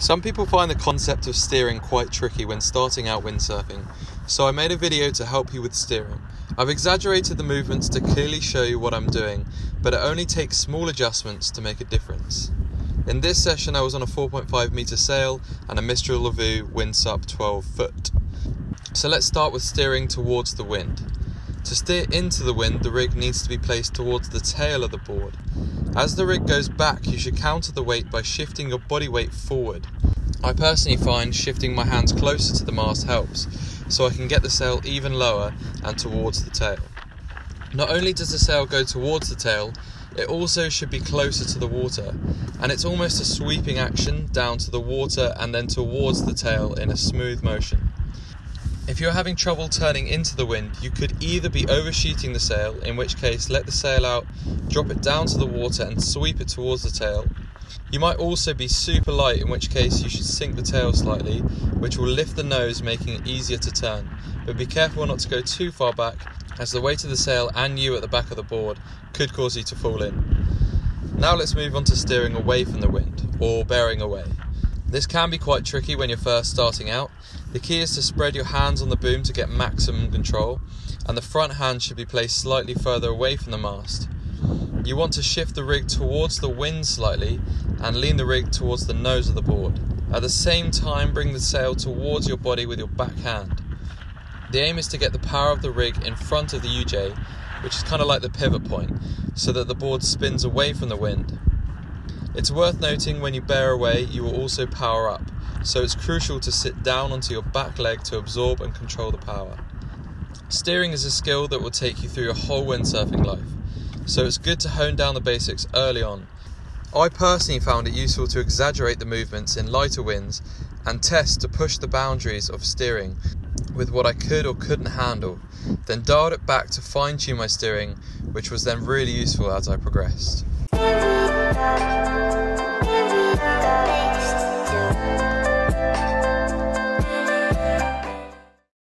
Some people find the concept of steering quite tricky when starting out windsurfing, so I made a video to help you with steering. I've exaggerated the movements to clearly show you what I'm doing, but it only takes small adjustments to make a difference. In this session I was on a 4.5 metre sail and a Mistral Lavu Windsurf 12 foot. So let's start with steering towards the wind. To steer into the wind, the rig needs to be placed towards the tail of the board. As the rig goes back, you should counter the weight by shifting your body weight forward. I personally find shifting my hands closer to the mast helps, so I can get the sail even lower and towards the tail. Not only does the sail go towards the tail, it also should be closer to the water, and it's almost a sweeping action down to the water and then towards the tail in a smooth motion. If you're having trouble turning into the wind, you could either be overshooting the sail, in which case let the sail out, drop it down to the water and sweep it towards the tail. You might also be super light, in which case you should sink the tail slightly, which will lift the nose, making it easier to turn. But be careful not to go too far back, as the weight of the sail and you at the back of the board could cause you to fall in. Now let's move on to steering away from the wind, or bearing away. This can be quite tricky when you're first starting out. The key is to spread your hands on the boom to get maximum control, and the front hand should be placed slightly further away from the mast. You want to shift the rig towards the wind slightly and lean the rig towards the nose of the board. At the same time, bring the sail towards your body with your back hand. The aim is to get the power of the rig in front of the UJ, which is kind of like the pivot point, so that the board spins away from the wind. It's worth noting when you bear away, you will also power up, so it's crucial to sit down onto your back leg to absorb and control the power. Steering is a skill that will take you through your whole windsurfing life, so it's good to hone down the basics early on. I personally found it useful to exaggerate the movements in lighter winds and test to push the boundaries of steering with what I could or couldn't handle, then dialed it back to fine-tune my steering, which was then really useful as I progressed.